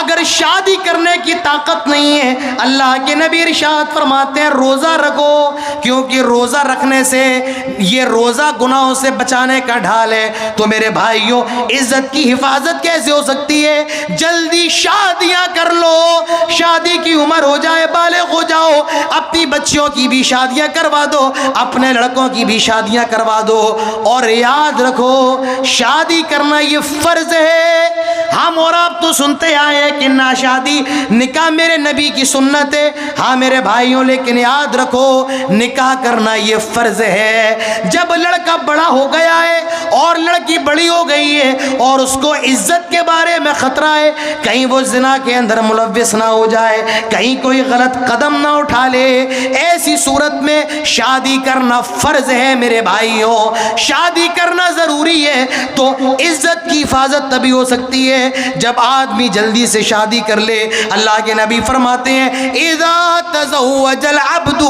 اگر شادی کرنے کی طاقت نہیں ہے، اللہ کے نبی ارشاد فرماتے ہیں روزہ رکھو، کیونکہ روزہ رکھنے سے یہ روزہ گناہوں سے بچانے کا ڈھال ہے۔ تو میرے بھائیوں، عزت کی حفاظت کیسے ہو سکتی ہے؟ جلدی شادیاں کر لو، شادی کی عمر ہو جائے، بالغ ہو جاؤ، اپنی بچیوں کی بھی شادیاں کروا دو، اپنے لڑکوں کی بھی شادیاں کروا دو، اور یاد رکھو شادی کرنا یہ فرض ہے۔ ہم اور آپ تو سنتے آئے ہیں کہ نا شادی نکاح میرے نبی کی سنت ہے، ہاں میرے بھائیوں، لیکن یاد رکھو نکاح کرنا یہ فرض ہے۔ جب لڑکا بڑا ہو گیا ہے اور لڑکی بڑی ہو گئی ہے اور اس کو عزت کے بارے میں خطرہ ہے، کہیں وہ زنا کے اندر ملوث نہ ہو جائے، کہیں کوئی غلط قدم نہ اٹھا لے، ایسی صورت میں شادی کرنا فرض ہے میرے بھائیوں، شادی کرنا ضروری ہے۔ تو عزت کی حفاظت تبھی ہو سکتی ہے جب آدمی جلدی سے شادی کر لے۔ اللہ کے نبی فرماتے ہیں اذا تزوج العبد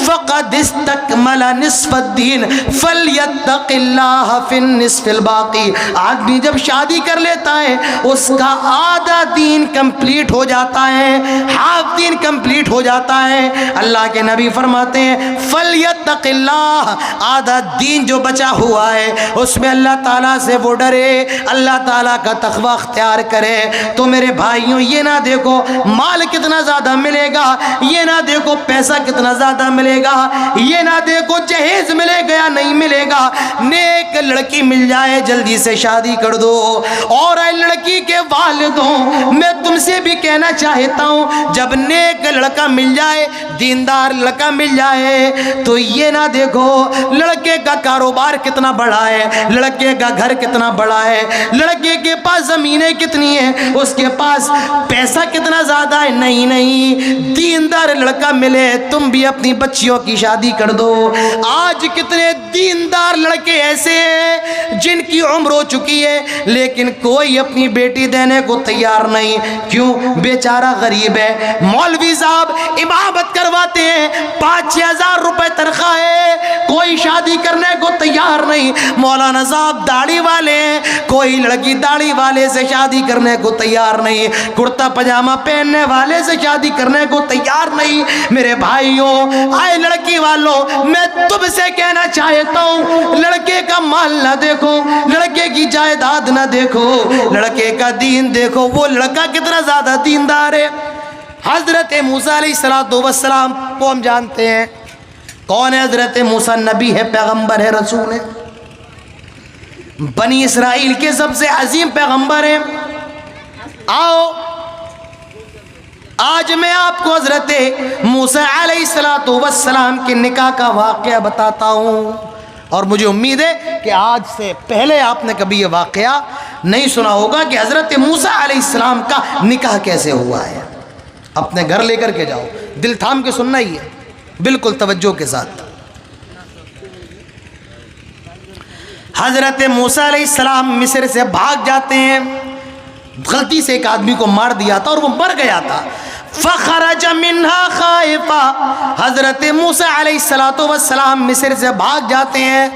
فقد استکمل نصف الدین فلیتق اللہ فی النصف الباقی۔ آدمی جب شادی کر لیتا ہے اس کا آدھا دین کمپلیٹ ہو جاتا ہے، ہاف دین کمپلیٹ ہو جاتا ہے۔ اللہ کے نبی فرماتے ہیں فلیتق اللہ، آدھا دین جو بچا ہوا ہے اس میں اللہ تعالیٰ سے وہ ڈرے، اللہ تعالیٰ کا تقوی اختیار کرے۔ تو میرے بھائیوں، یہ نہ دیکھو مال کتنا زیادہ ملے گا، یہ نہ دیکھو پیسہ کتنا زیادہ ملے گا، یہ نہ دیکھو جہیز ملے گا یا نہیں ملے گا، نیک لڑکی مل جائے جلدی سے شادی کر دو۔ اور اے لڑکی کے والدوں، میں تم سے بھی کہنا چاہتا ہوں جب نیک لڑکا مل جائے، دیندار لڑکا مل جائے، تو یہ نہ دیکھو لڑکے کا کاروبار کتنا بڑا ہے، لڑکے کا گھر کتنا بڑا ہے، لڑکے کے پاس زمینیں کتنی ہیں، اس کے پاس پیسہ کتنا زیادہ ہے، نہیں نہیں، دیندار لڑکا ملے تم بھی اپنی بچیوں کی شادی کر دو۔ آج کتنے دیندار لڑکے ایسے ہیں جن کی عمر ہو چکی ہے لیکن کوئی اپنی بیٹی دینے کو تیار نہیں، کیوں؟ بیچارہ غریب ہے، مولوی صاحب امامت کرواتے ہیں، 5,000 روپے تنخواہ ہے، کوئی شادی کرنے کو تیار نہیں، مولانا صاحب داڑھی والے ہیں، کوئی لڑکی داڑھی والے سے شادی کرنے کو تیار نہیں، کرتا پجامہ پہننے والے سے شادی کرنے کو تیار نہیں۔ میرے بھائیوں، آئے لڑکی والوں، میں تم سے کہنا چاہتا ہوں لڑکے کا مال نہ دیکھو، لڑکے کی جائیداد نہ دیکھو، لڑکے کا دین دیکھو، وہ لڑکا کتنا زیادہ دیندار ہے۔ حضرت موسیٰ علیہ السلام کو ہم جانتے ہیں، کون ہے حضرت موسیٰ؟ نبی ہے، پیغمبر ہے، رسول ہے، بنی اسرائیل کے سب سے عظیم پیغمبر ہیں۔ آؤ آج میں آپ کو حضرت موسیٰ علیہ السلام کے نکاح کا واقعہ بتاتا ہوں، اور مجھے امید ہے کہ آج سے پہلے آپ نے کبھی یہ واقعہ نہیں سنا ہوگا کہ حضرت موسیٰ علیہ السلام کا نکاح کیسے ہوا ہے۔ اپنے گھر لے کر کے جاؤ، دل تھام کے سننا ہی ہے، بالکل توجہ کے ساتھ۔ حضرت موسیٰ علیہ السلام مصر سے بھاگ جاتے ہیں، غلطی سے ایک آدمی کو مار دیا تھا اور وہ مر گیا تھا۔ فخرج منها خائفا، حضرت موسیٰ علیہ السلام مصر سے بھاگ جاتے ہیں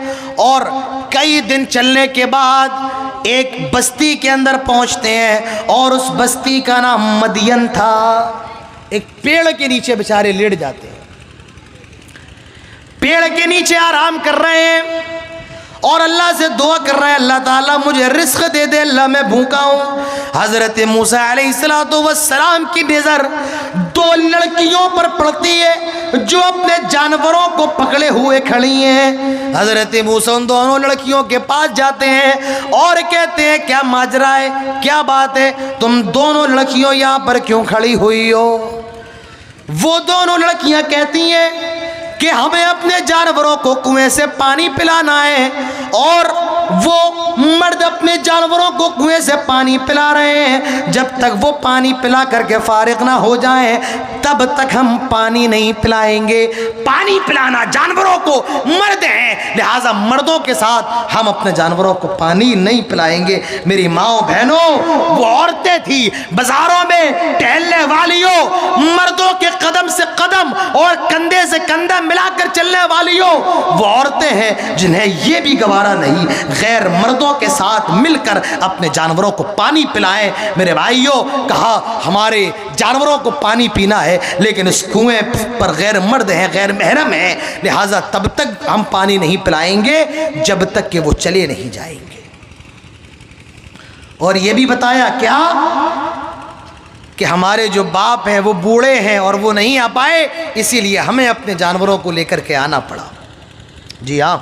اور کئی دن چلنے کے بعد ایک بستی کے اندر پہنچتے ہیں، اور اس بستی کا نام مدین تھا۔ ایک پیڑ کے نیچے بیچارے لیٹ جاتے ہیں، پیڑ کے نیچے آرام کر رہے ہیں اور اللہ سے دعا کر رہے ہیں اللہ تعالیٰ مجھے رزق دے دے، اللہ میں بھوکا ہوں۔ حضرت موسیٰ علیہ السلام کی نظر دو لڑکیوں پر پڑتی ہے جو اپنے جانوروں کو پکڑے ہوئے کھڑی ہیں۔ حضرت موسیٰ ان دونوں لڑکیوں کے پاس جاتے ہیں اور کہتے ہیں کیا ماجرا ہے، کیا بات ہے، تم دونوں لڑکیوں یہاں پر کیوں کھڑی ہوئی ہو؟ وہ دونوں لڑکیاں کہتی ہیں کہ ہمیں اپنے جانوروں کو کنویں سے پانی پلانا ہے، اور وہ مرد اپنے جانوروں کو کنویں سے پانی پلا رہے ہیں، جب تک وہ پانی پلا کر کے فارغ نہ ہو جائیں تب تک ہم پانی نہیں پلائیں گے۔ پانی پلانا جانوروں کو، مرد ہیں لہٰذا مردوں کے ساتھ ہم اپنے جانوروں کو پانی نہیں پلائیں گے۔ میری ماؤں بہنوں، وہ عورتیں تھیں بازاروں میں ٹہلنے والیوں، مردوں کے قدم سے قدم اور کندھے سے کندھا ملا کر چلنے والیوں، وہ عورتیں ہیں جنہیں یہ بھی گوارا نہیں غیر مردوں کے ساتھ مل کر اپنے جانوروں کو پانی پلائیں۔ میرے بھائیوں، کہا ہمارے جانوروں کو پانی پینا ہے لیکن اس کنویں پر غیر مرد ہیں، غیر محرم ہیں، لہٰذا تب تک ہم پانی نہیں پلائیں گے جب تک کہ وہ چلے نہیں جائیں گے۔ اور یہ بھی بتایا کیا کہ ہمارے جو باپ ہیں وہ بوڑھے ہیں اور وہ نہیں آ پائے، اسی لیے ہمیں اپنے جانوروں کو لے کر کے آنا پڑا۔ جی ہاں،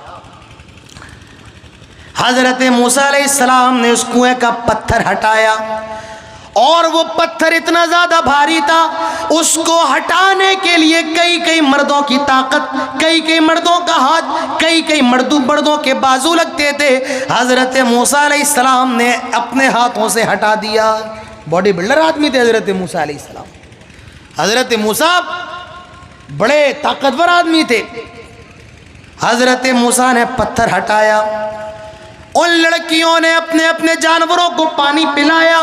حضرت موسیٰ علیہ السلام نے اس کنویں کا پتھر ہٹایا اور وہ پتھر اتنا زیادہ بھاری تھا، اس کو ہٹانے کے لیے کئی مردوں کی طاقت، کئی مردوں کا ہاتھ، کئی مردوں کے بازو لگتے تھے۔ حضرت موسیٰ علیہ السلام نے اپنے ہاتھوں سے ہٹا دیا۔ باڈی بلڈر آدمی تھے حضرت موسیٰ علیہ السلام۔ حضرت موسیٰ بڑے طاقتور آدمی تھے۔ حضرت موسیٰ نے پتھر ہٹایا، ان لڑکیوں نے اپنے جانوروں کو پانی پلایا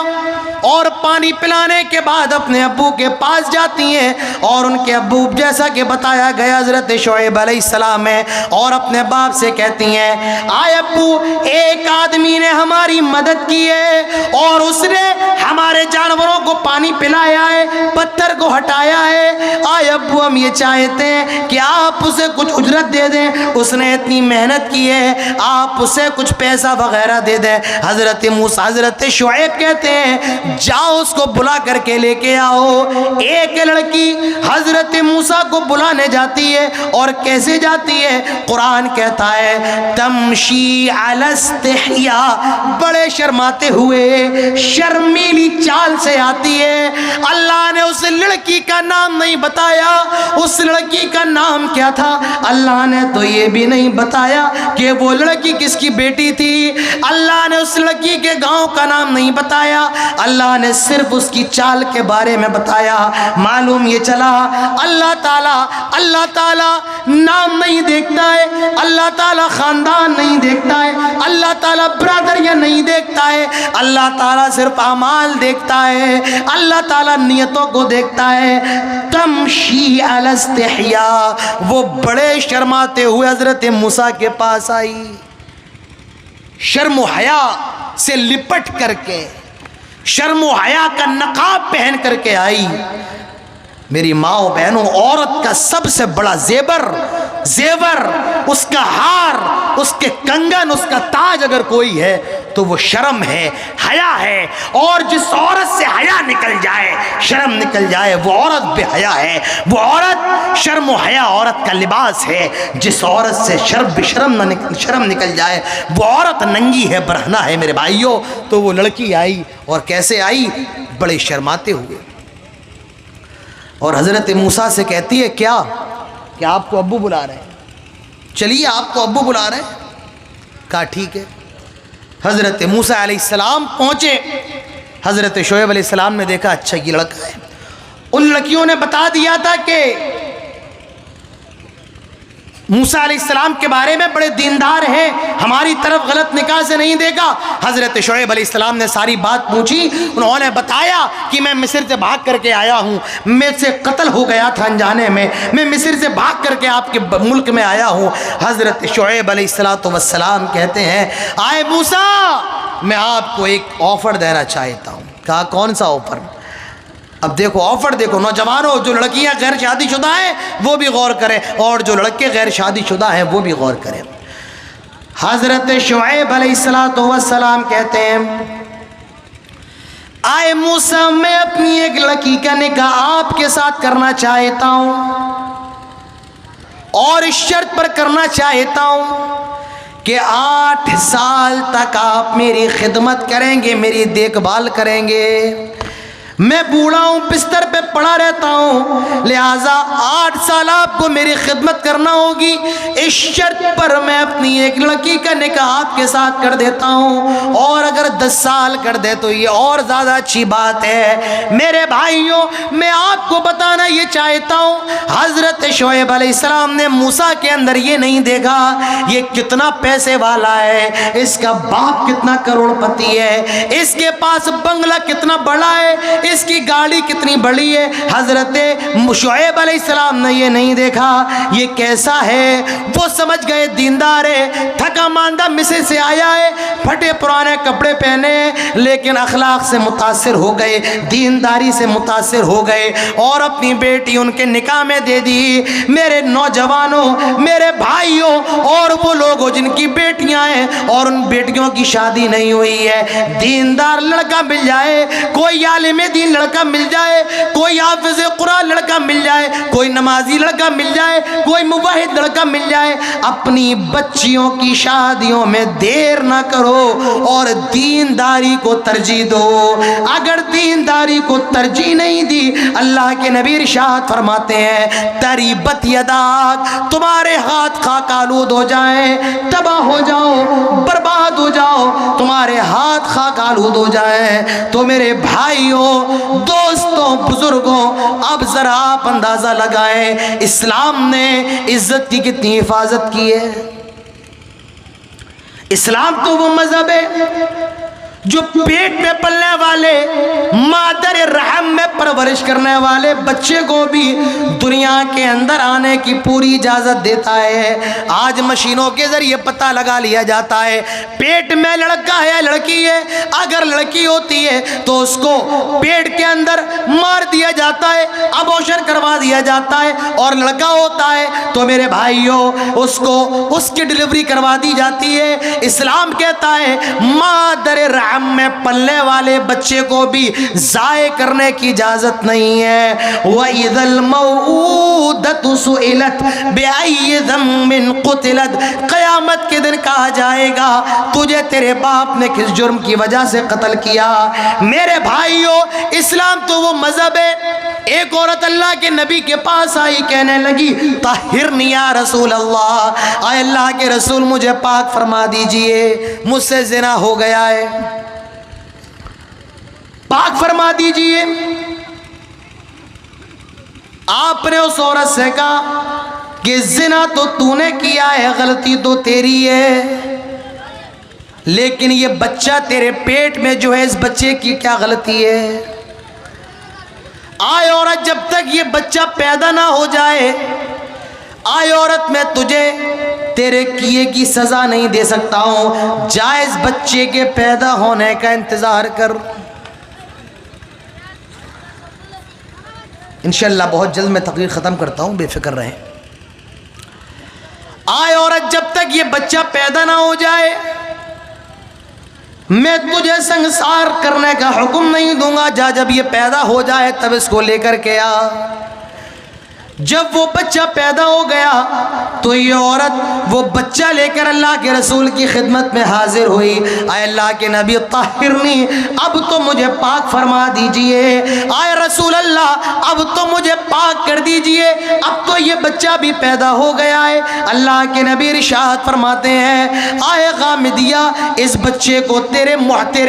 اور پانی پلانے کے بعد اپنے ابو کے پاس جاتی ہیں اور ان کے ابو جیسا کہ بتایا گیا حضرت شعیب علیہ السلام ہے، اور اپنے باپ سے کہتی ہیں آئے ابو، ایک آدمی نے ہماری مدد کی ہے اور اس نے ہمارے جانوروں کو پانی پلایا ہے، پتھر کو ہٹایا ہے۔ آئے ابو، ہم یہ چاہتے ہیں کہ آپ اسے کچھ اجرت دے دیں، اس نے اتنی محنت کی ہے، آپ اسے کچھ پیسہ وغیرہ دے دیں۔ حضرت شعیب کہتے ہیں جاؤ اس کو بلا کر کے لے کے آؤ۔ ایک لڑکی حضرت موسیٰ کو بلانے جاتی ہے، اور کیسے جاتی ہے؟ قرآن کہتا ہے تمشی علی استحیاء، بڑے شرماتے ہوئے شرمیلی چال سے آتی ہے۔ اللہ نے اس لڑکی کا نام نہیں بتایا، اس لڑکی کا نام کیا تھا اللہ نے تو یہ بھی نہیں بتایا کہ وہ لڑکی کس کی بیٹی تھی، اللہ نے اس لڑکی کے گاؤں کا نام نہیں بتایا، اللہ نے صرف اس کی چال کے بارے میں بتایا۔ معلوم یہ چلا اللہ تعالیٰ نام نہیں دیکھتا ہے، اللہ تعالیٰ خاندان نہیں دیکھتا ہے، اللہ تعالیٰ برادریاں نہیں دیکھتا ہے، اللہ تعالیٰ صرف اعمال دیکھتا ہے، اللہ تعالیٰ نیتوں کو دیکھتا ہے۔ تمشی علی استحیاء، وہ بڑے شرماتے ہوئے حضرت موسیٰ کے پاس آئی، شرم و حیا سے لپٹ کر کے، شرم و حیا کا نقاب پہن کر کے آئی۔ میری ماں و بہنوں، عورت کا سب سے بڑا زیور، اس کا ہار، اس کے کنگن، اس کا تاج اگر کوئی ہے تو وہ شرم ہے، حیا ہے، اور جس عورت سے حیا نکل جائے، شرم نکل جائے، وہ عورت بے حیا ہے۔ وہ عورت، شرم و حیا عورت کا لباس ہے، جس عورت سے شرم نکل جائے وہ عورت ننگی ہے، برہنہ ہے۔ میرے بھائیوں، تو وہ لڑکی آئی، اور کیسے آئی؟ بڑے شرماتے ہوئے، اور حضرت موسیٰ سے کہتی ہے کیا کہ آپ کو ابو بلا رہے ہیں، چلیے آپ کو ابو بلا رہے ہیں۔ کہا ٹھیک ہے۔ حضرت موسیٰ علیہ السلام پہنچے، حضرت شعیب علیہ السلام نے دیکھا اچھا یہ لڑکا ہے۔ ان لڑکیوں نے بتا دیا تھا کہ موسیٰ علیہ السلام کے بارے میں بڑے دیندار ہیں، ہماری طرف غلط نگاہ سے نہیں دیکھا۔ حضرت شعیب علیہ السلام نے ساری بات پوچھی، انہوں نے بتایا کہ میں مصر سے بھاگ کر کے آیا ہوں، مجھ سے قتل ہو گیا تھا انجانے میں مصر سے بھاگ کر کے آپ کے ملک میں آیا ہوں۔ حضرت شعیب علیہ السلام کہتے ہیں آئے موسیٰ، میں آپ کو ایک آفر دینا چاہتا ہوں۔ کہا کون سا آفر؟ اب دیکھو آفر دیکھو، نوجوانوں، جو لڑکیاں غیر شادی شدہ ہیں وہ بھی غور کریں، اور جو لڑکے غیر شادی شدہ ہیں وہ بھی غور کریں۔ حضرت شعیب علیہ السلام کہتے ہیں آئے موسیٰ، میں اپنی ایک لڑکی کا نکاح آپ کے ساتھ کرنا چاہتا ہوں، اور اس شرط پر کرنا چاہتا ہوں کہ 8 سال تک آپ میری خدمت کریں گے، میری دیکھ بھال کریں گے۔ میں بوڑھا ہوں، بستر پہ پڑا رہتا ہوں، لہٰذا 8 سال آپ کو میری خدمت کرنا ہوگی۔ اس شرط پر میں اپنی ایک لڑکی کا نکاح آپ کے ساتھ کر دیتا ہوں، اور اگر 10 سال کر دے تو یہ اور زیادہ اچھی بات ہے۔ میرے بھائیوں، میں آپ کو بتانا یہ چاہتا ہوں، حضرت شعیب علیہ السلام نے موسیٰ کے اندر یہ نہیں دیکھا یہ کتنا پیسے والا ہے، اس کا باپ کتنا کروڑ پتی ہے، اس کے پاس بنگلہ کتنا بڑا ہے، اس کی گاڑی کتنی بڑی ہے. حضرت شعیب علیہ السلام نے یہ نہیں دیکھا یہ کیسا ہے. وہ سمجھ گئے دیندار ہے, تھکا ماندہ مصر سے آیا ہے, پھٹے پرانے کپڑے پہنے, لیکن اخلاق سے متاثر ہو گئے, دینداری سے متاثر ہو گئے اور اپنی بیٹی ان کے نکاح میں دے دی. میرے نوجوانوں, میرے بھائیوں, اور وہ لوگ جن کی بیٹیاں ہیں اور ان بیٹیوں کی شادی نہیں ہوئی ہے, دیندار لڑکا مل جائے, کوئی عالم دین لڑکا مل جائے, کوئی حافظ قرآن لڑکا مل جائے, کوئی نمازی لڑکا مل جائے, کوئی موحد لڑکا مل جائے, اپنی بچیوں کی شادیوں میں دیر نہ کرو اور دینداری کو ترجیح دو. اگر دینداری کو ترجیح نہیں دی, اللہ کے نبی ارشاد فرماتے ہیں تریبت یداک, تمہارے ہاتھ خاک آلود ہو جائیں, تباہ ہو جاؤ, برباد ہو جاؤ, تمہارے ہاتھ خاک آلود ہو جائیں. تو میرے بھائیوں, دوستوں, بزرگوں, اب ذرا آپ اندازہ لگائیں اسلام نے عزت کی کتنی حفاظت کی ہے. اسلام تو وہ مذہب ہے جو پیٹ میں پلنے والے, مادر رحم میں پرورش کرنے والے بچے کو بھی دنیا کے اندر آنے کی پوری اجازت دیتا ہے. آج مشینوں کے ذریعے پتہ لگا لیا جاتا ہے پیٹ میں لڑکا ہے یا لڑکی ہے. اگر لڑکی ہوتی ہے تو اس کو پیٹ کے اندر مار دیا جاتا ہے, ابورشن کروا دیا جاتا ہے, اور لڑکا ہوتا ہے تو میرے بھائیوں اس کو اس کی ڈلیوری کروا دی جاتی ہے. اسلام کہتا ہے مادر رحم میں پلنے والے بچے کو بھی ضائع کرنے کی اجازت نہیں ہے. وَإِذَا الْمَوْءُودَةُ سُئِلَتْ بِأَيِّ ذَنبٍ قُتِلَتْ, قیامت کے دن کہا جائے گا تجھے تیرے باپ نے کس جرم کی وجہ سے قتل کیا. میرے بھائیوں, اسلام تو وہ مذہب ہے. ایک عورت اللہ کے نبی کے پاس آئی, کہنے لگی طہرنی یا رسول اللہ, اے اللہ کے رسول مجھے پاک فرما دیجئے, مجھ سے زنا ہو گیا ہے, پاک فرما دیجئے. آپ نے اس عورت سے کہا کہ زنا تو نے کیا ہے, غلطی تو تیری ہے, لیکن یہ بچہ تیرے پیٹ میں جو ہے اس بچے کی کیا غلطی ہے. آئے عورت, جب تک یہ بچہ پیدا نہ ہو جائے, آئے عورت میں تجھے تیرے کیے کی سزا نہیں دے سکتا ہوں, جائز بچے کے پیدا ہونے کا انتظار کر. انشاءاللہ بہت جلد میں تقریر ختم کرتا ہوں, بے فکر رہیں. آئے عورت, جب تک یہ بچہ پیدا نہ ہو جائے میں تجھے سنسار کرنے کا حکم نہیں دوں گا. جب یہ پیدا ہو جائے تب اس کو لے کر کے آ. جب وہ بچہ پیدا ہو گیا تو یہ عورت وہ بچہ لے کر اللہ کے رسول کی خدمت میں حاضر ہوئی. اے اللہ کے نبی طہرنی, اب تو مجھے پاک فرما دیجئے. اے رسول اللہ, اب تو مجھے پاک کر دیجئے, اب تو یہ بچہ بھی پیدا ہو گیا ہے. اللہ کے نبی ارشاد فرماتے ہیں اے غامدیہ, اس بچے کو تیرے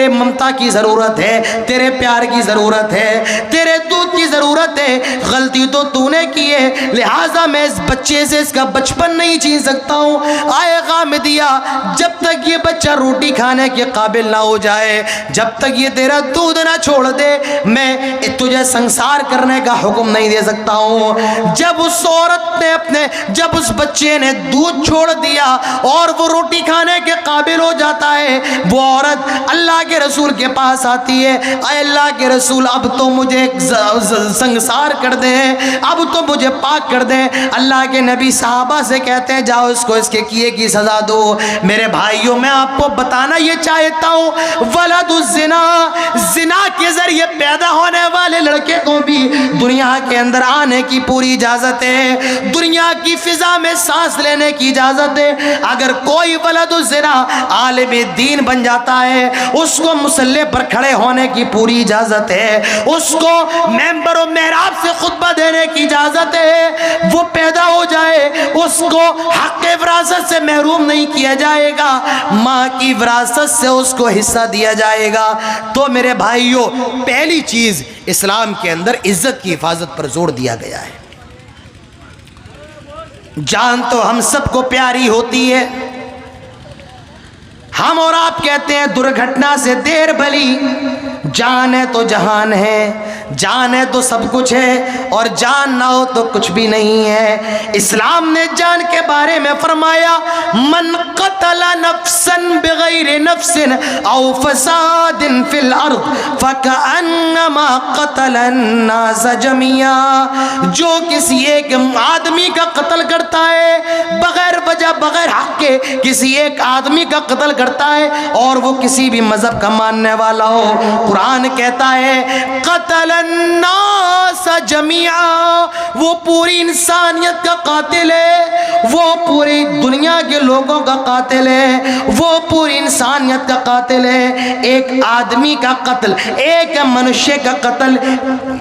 ممتا کی ضرورت ہے, تیرے پیار کی ضرورت ہے, تیرے دودھ کی ضرورت ہے. غلطی تو نے کی ہے, لہٰذا میں اس بچے سے اس کا بچپن نہیں چھین سکتا ہوں. آئے غامدیہ, جب تک یہ بچہ روٹی کھانے کے قابل نہ ہو جائے, جب تک یہ تیرا دودھ نہ چھوڑ دے, میں تجھے سنسار کرنے کا حکم نہیں دے سکتا ہوں. جب اس عورت نے جب اس بچے نے دودھ چھوڑ دیا اور وہ روٹی کھانے کے قابل ہو جاتا ہے, وہ عورت اللہ کے رسول کے پاس آتی ہے. اے اللہ کے رسول, اب تو مجھے سنسار کر دیں, اب تو مجھے پاک کر دیں. اللہ کے نبی صحابہ سے کہتے ہیں جاؤ اس کو اس کے کیے کی سزا دو. میرے بھائیوں, میں آپ کو بتانا یہ چاہتا ہوں ولد الزنا, زنا کے ذریعے پیدا ہونے والے لڑکے کو بھی دنیا کے اندر آنے کی پوری اجازت ہے, دنیا کی فضا میں سانس لینے کی اجازت ہے. اگر کوئی ولد الزنا عالم دین بن جاتا ہے, اس کو مصلی پر کھڑے ہونے کی پوری اجازت ہے, اس کو ممبر و محراب سے خطبہ دینے کی اجازت ہے. وہ پیدا ہو جائے, اس کو حق وراثت سے محروم نہیں کیا جائے گا, ماں کی وراثت سے اس کو حصہ دیا جائے گا. تو میرے بھائیوں, پہلی چیز اسلام کے اندر عزت کی حفاظت پر زور دیا گیا ہے. جان تو ہم سب کو پیاری ہوتی ہے, ہم اور آپ کہتے ہیں درگھٹنا سے دیر بھلی, جان ہے تو جہان ہے، جان ہے تو سب کچھ ہے، اور جان نہ ہو تو کچھ بھی نہیں ہے۔ اسلام نے جان کے بارے میں فرمایا من قتل نفسا بغیر نفس او فساد فی الارض فکأنما قتل الناس جميعا، جو کسی ایک آدمی کا قتل کرتا ہے بغیر وجہ بغیر حق کے، کسی ایک آدمی کا قتل کرتا ہے اور وہ کسی بھی مذہب کا ماننے والا ہو، قرآن کہتا ہے قتل الناس جميعا، وہ پوری انسانیت کا قاتل ہے، وہ پوری دنیا کے لوگوں کا قاتل ہے، وہ پوری انسانیت کا قاتل ہے۔ ایک آدمی کا قتل، ایک منشے کا قتل،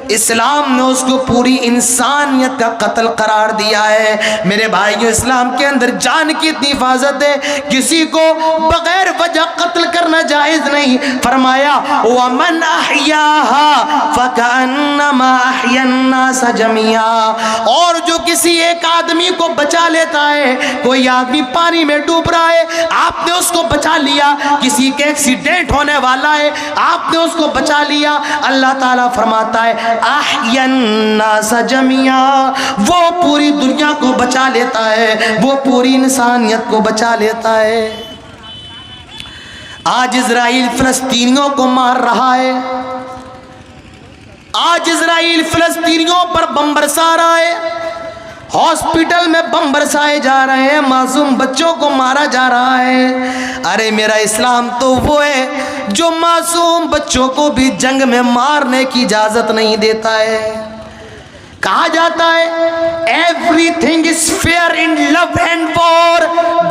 اسلام نے اس کو پوری انسانیت کا قتل قرار دیا ہے۔ میرے بھائیو، اسلام کے اندر جان کی اتنی حفاظت ہے، کسی کو بغیر وجہ قتل کرنا جائز نہیں۔ فرمایا وَمَنْ أَحْيَاهَا فَكَأَنَّمَا أَحْيَا النَّاسَ جَمِيعًا، اور جو کسی ایک آدمی کو بچا لیتا ہے، کوئی آدمی پانی میں ڈوب رہا ہے، آپ نے اس کو بچا لیا، کسی کے ایکسیڈنٹ ہونے والا ہے، آپ نے اس کو بچا لیا، اللہ تعالیٰ فرماتا ہے احیا الناس جميعا، وہ پوری دنیا کو بچا لیتا ہے، وہ پوری انسانیت کو بچا لیتا ہے۔ آج اسرائیل فلسطینیوں کو مار رہا ہے، آج اسرائیل فلسطینیوں پر بم برسا رہا ہے، ہاسپٹل میں بم برسائے جا رہے ہیں، معصوم بچوں کو مارا جا رہا ہے۔ ارے میرا اسلام تو وہ ہے جو معصوم بچوں کو بھی جنگ میں مارنے کی اجازت نہیں دیتا ہے۔ کہا جاتا ہے everything is fair in love and war,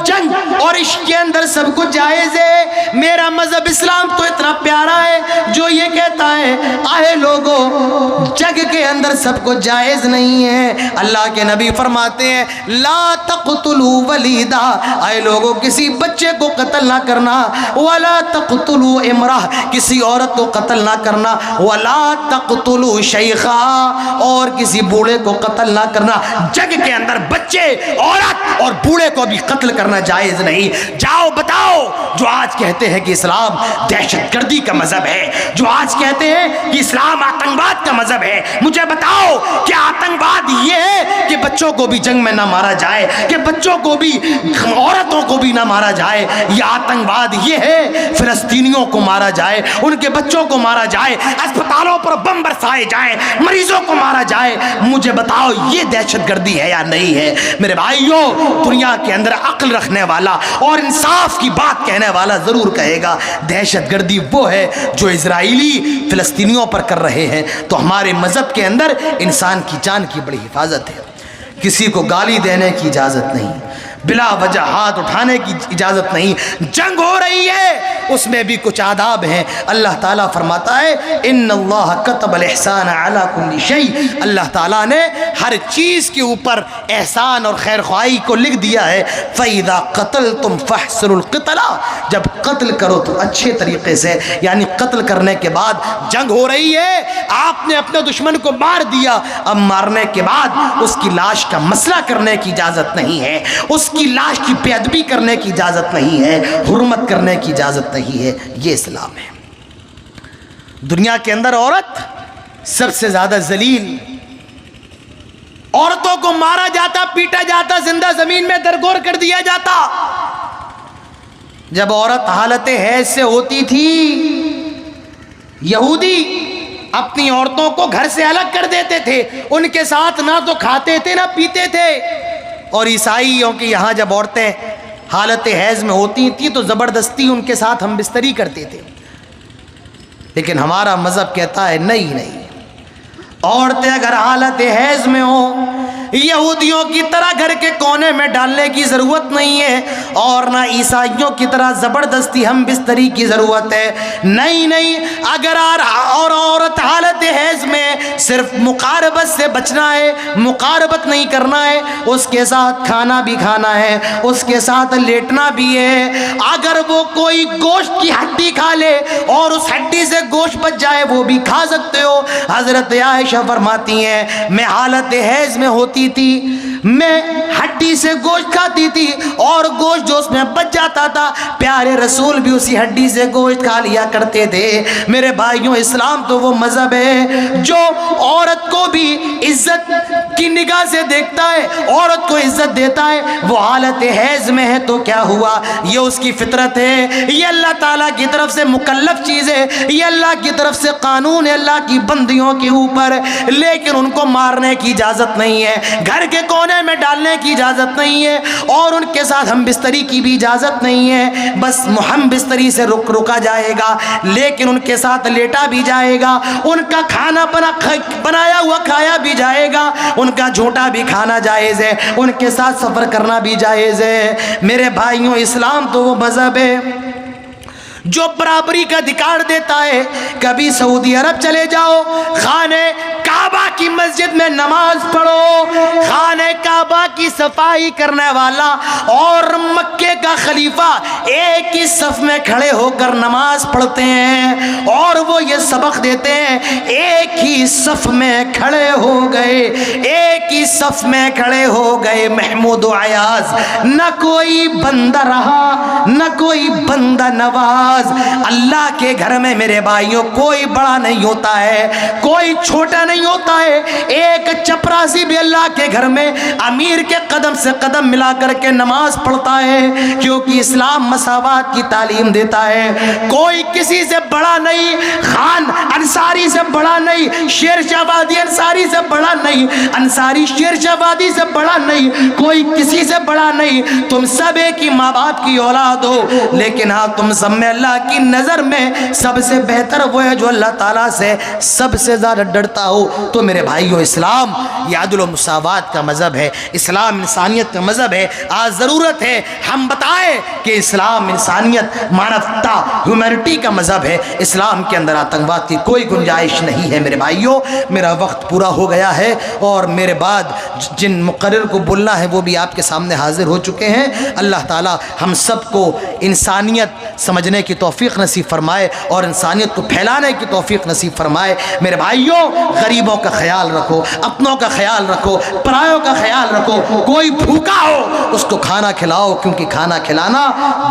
جنگ اور عشق کے اندر سب کچھ جائز ہے۔ میرا مذہب اسلام تو اتنا پیارا ہے جو یہ کہتا ہے آئے لوگوں جنگ کے اندر سب کچھ جائز نہیں ہے۔ اللہ کے نبی فرماتے ہیں لا تقتلوا ولیدا، آئے لوگوں کسی بچے کو قتل نہ کرنا، ولا تقتلوا امرأ، کسی عورت کو قتل نہ کرنا، ولا تقتلوا شیخا، اور کسی بوڑھے کو قتل نہ کرنا۔ جنگ کے اندر بچے، عورت اور بوڑھے کو بھی قتل کرنا جائز نہیں۔ جاؤ بتاؤ جو آج کہتے ہیں کہ اسلام دہشت گردی کا مذہب ہے، جو آج کہتے ہیں کہ اسلام آتنکواد کا مذہب ہے، مجھے بتاؤ کیا آتنکواد یہ ہے کہ بچوں کو بھی جنگ میں نہ مارا جائے، کہ بچوں کو بھی عورتوں کو بھی نہ مارا جائے؟ یا آتنکواد یہ ہے فلسطینیوں کو مارا جائے، ان کے بچوں کو مارا جائے، اسپتالوں پر بم برسائے جائیں، مریضوں کو مارا جائے؟ مجھے بتاؤ یہ دہشت گردی ہے یا نہیں ہے؟ میرے بھائیوں، دنیا کے اندر عقل رکھنے والا اور انصاف کی بات کہنے والا ضرور کہے گا دہشت گردی وہ ہے جو اسرائیلی فلسطینیوں پر کر رہے ہیں۔ تو ہمارے مذہب کے اندر انسان کی جان کی بڑی حفاظت ہے، کسی کو گالی دینے کی اجازت نہیں، بلا وجہ ہاتھ اٹھانے کی اجازت نہیں۔ جنگ ہو رہی ہے اس میں بھی کچھ آداب ہیں۔ اللہ تعالیٰ فرماتا ہے ان اللہ کتب الاحسان علی کل شیء، اللہ تعالیٰ نے ہر چیز کے اوپر احسان اور خیر خواہی کو لکھ دیا ہے۔ فَإِذَا قَتَلْتُمْ فَاحْسِنُوا الْقِتْلَ، جب قتل کرو تو اچھے طریقے سے، یعنی قتل کرنے کے بعد جنگ ہو رہی ہے، آپ نے اپنے دشمن کو مار دیا، اب مارنے کے بعد اس کی لاش کا مسئلہ کرنے کی اجازت نہیں ہے، اس کی لاش کی بے ادبی کرنے کی اجازت نہیں ہے، حرمت کرنے کی اجازت نہیں ہے۔ یہ اسلام ہے۔ دنیا کے اندر عورت سب سے زیادہ ذلیل، عورتوں کو مارا جاتا، پیٹا جاتا، زندہ زمین میں درگور کر دیا جاتا۔ جب عورت حالت حیض سے ہوتی تھی، یہودی اپنی عورتوں کو گھر سے الگ کر دیتے تھے، ان کے ساتھ نہ تو کھاتے تھے نہ پیتے تھے۔ اور عیسائیوں کے یہاں جب عورتیں حالت حیض میں ہوتی تھیں تو زبردستی ان کے ساتھ ہم بستری کرتے تھے، لیکن ہمارا مذہب کہتا ہے نہیں نہیں، عورتیں اگر حالت حیض میں ہوں یہودیوں کی طرح گھر کے کونے میں ڈالنے کی ضرورت نہیں ہے، اور نہ عیسائیوں کی طرح زبردستی ہم بستری کی ضرورت ہے۔ نہیں نہیں، اگر اور عورت حالت حیض میں صرف مقاربت سے بچنا ہے، مقاربت نہیں کرنا ہے، اس کے ساتھ کھانا بھی کھانا ہے، اس کے ساتھ لیٹنا بھی ہے۔ اگر وہ کوئی گوشت کی ہڈی کھا لے اور اس ہڈی سے گوشت بچ جائے وہ بھی کھا سکتے ہو۔ حضرت عائشہ فرماتی ہیں میں حالت حیض میں ہوتی تھی، میں ہڈی سے گوشت کھاتی تھی اور گوشت جو اس میں بچ جاتا تھا پیارے رسول بھی اسی ہڈی سے گوشت کھا لیا کرتے تھے۔ میرے بھائیوں اسلام تو وہ مذہب ہے جو عورت کو بھی عزت کی نگاہ سے دیکھتا ہے، عورت کو عزت دیتا ہے۔ وہ حالت حیض میں ہے تو کیا ہوا، یہ اس کی فطرت ہے، یہ اللہ تعالیٰ کی طرف سے مکلف چیز ہے، یہ اللہ کی طرف سے قانون ہے اللہ کی بندیوں کے اوپر، لیکن ان کو مارنے کی اجازت نہیں ہے، گھر کے کونے میں ڈالنے کی اجازت نہیں ہے، اور ان کے ساتھ ہم بستری کی بھی اجازت نہیں ہے۔ بس ہم بستری سے رکا جائے گا، لیکن ان کے ساتھ لیٹا بھی جائے گا، ان کا کھانا بنایا ہوا کھایا بھی جائے گا، ان کا جھوٹا بھی کھانا جائز ہے، ان کے ساتھ سفر کرنا بھی جائز ہے۔ میرے بھائیوں اسلام تو وہ مذہب ہے جو برابری کا ادھیکار دیتا ہے۔ کبھی سعودی عرب چلے جاؤ، خانہ کعبہ کی مسجد میں نماز پڑھو، خانہ کعبہ کی صفائی کرنے والا اور مکے کا خلیفہ ایک ہی صف میں کھڑے ہو کر نماز پڑھتے ہیں، اور وہ یہ سبق دیتے ہیں ایک ہی صف میں کھڑے ہو گئے، ایک ہی صف میں کھڑے ہو گئے محمود و عیاض، نہ کوئی بندہ رہا نہ کوئی بندہ نواز۔ اللہ کے گھر میں میرے بھائیوں کوئی بڑا نہیں ہوتا ہے، کوئی چھوٹا نہیں ہوتا ہے۔ ایک چپراسی بھی اللہ کے گھر میں امیر کے قدم سے قدم ملا کر کے نماز پڑھتا ہے، کیونکہ اسلام مساوات کی تعلیم دیتا ہے۔ کوئی کسی سے بڑا نہیں، خان انصاری سے بڑا نہیں، شیر شاہ وادی انصاری سے بڑا نہیں، انصاری شیر شاہ وادی سے بڑا نہیں، کوئی کسی سے بڑا نہیں۔ تم سب ایک ہی ماں باپ کی اولاد ہو، لیکن ہاں تم سب میں اللہ کی نظر میں سب سے بہتر وہ ہے جو اللہ تعالیٰ سے سب سے زیادہ ڈرتا ہو۔ تو میرے بھائیو اسلام یہ عدل و مساوات کا مذہب ہے، اسلام انسانیت کا مذہب ہے۔ آج ضرورت ہے ہم بتائیں کہ اسلام انسانیت مانوتا ہیومینٹی کا مذہب ہے، اسلام کے اندر آتنکواد کی کوئی گنجائش نہیں ہے۔ میرے بھائیو میرا وقت پورا ہو گیا ہے، اور میرے بعد جن مقرر کو بولنا ہے وہ بھی آپ کے سامنے حاضر ہو چکے ہیں۔ اللہ تعالیٰ ہم سب کو انسانیت سمجھنے کی توفیق نصیب فرمائے اور انسانیت کو پھیلانے کی توفیق نصیب فرمائے۔ میرے بھائیوں غریبوں کا خیال رکھو، اپنوں کا خیال رکھو، پرایوں کا خیال رکھو۔ کوئی بھوکا ہو اس کو کھانا کھلاؤ، کیونکہ کھانا کھلانا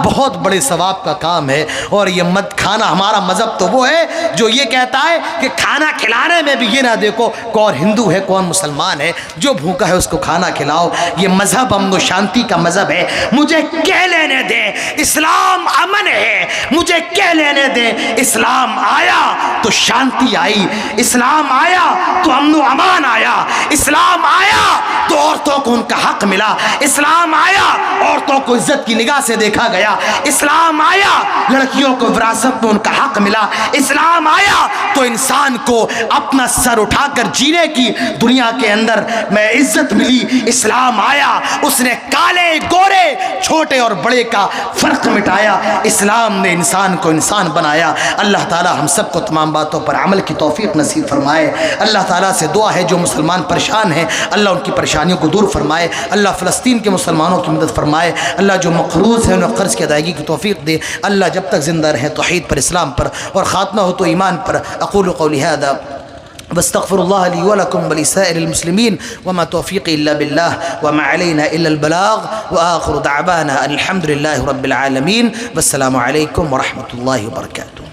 بہت بڑے ثواب کا کام ہے۔ اور یہ کھانا ہمارا مذہب تو وہ ہے جو یہ کہتا ہے کہ کھانا کھلانے میں بھی یہ نہ دیکھو کون ہندو ہے کون مسلمان ہے، جو بھوکا ہے اس کو کھانا کھلاؤ۔ یہ مذہب امن و شانتی کا مذہب ہے۔ مجھے کہہ لینے دیں اسلام امن ہے، مجھے کہہ لینے دیں اسلام آیا تو شانتی آئی، اسلام آیا تو امن و امان آیا، اسلام آیا تو عورتوں کو ان کا حق ملا، اسلام آیا عورتوں کو عزت کی نگاہ سے دیکھا گیا، اسلام آیا لڑکیوں کو وراثت میں ان کا حق ملا، اسلام آیا تو انسان کو اپنا سر اٹھا کر جینے کی دنیا کے اندر میں عزت ملی، اسلام آیا اس نے کالے گورے چھوٹے اور بڑے کا فرق مٹایا، اسلام نے انسان کو انسان بنایا۔ اللہ تعالی ہم سب کو تمام باتوں پر عمل کی توفیق نصیب فرمائے۔ اللہ تعالیٰ سے دعا ہے جو مسلمان پریشان ہیں اللہ ان کی پریشانیوں کو دور فرمائے، اللہ فلسطین کے مسلمانوں کی مدد فرمائے، اللہ جو مقروض ہیں انہیں قرض کی ادائیگی کی توفیق دے، اللہ جب تک زندہ رہیں توحید پر، اسلام پر، اور خاتمہ ہو تو ایمان پر۔ اقول قولی ھذا واستغفر الله لي ولكم ولسائر المسلمين وما توفيقي إلا بالله وما علينا إلا البلاغ وآخر دعوانا الحمد لله رب العالمين والسلام عليكم ورحمة الله وبركاته.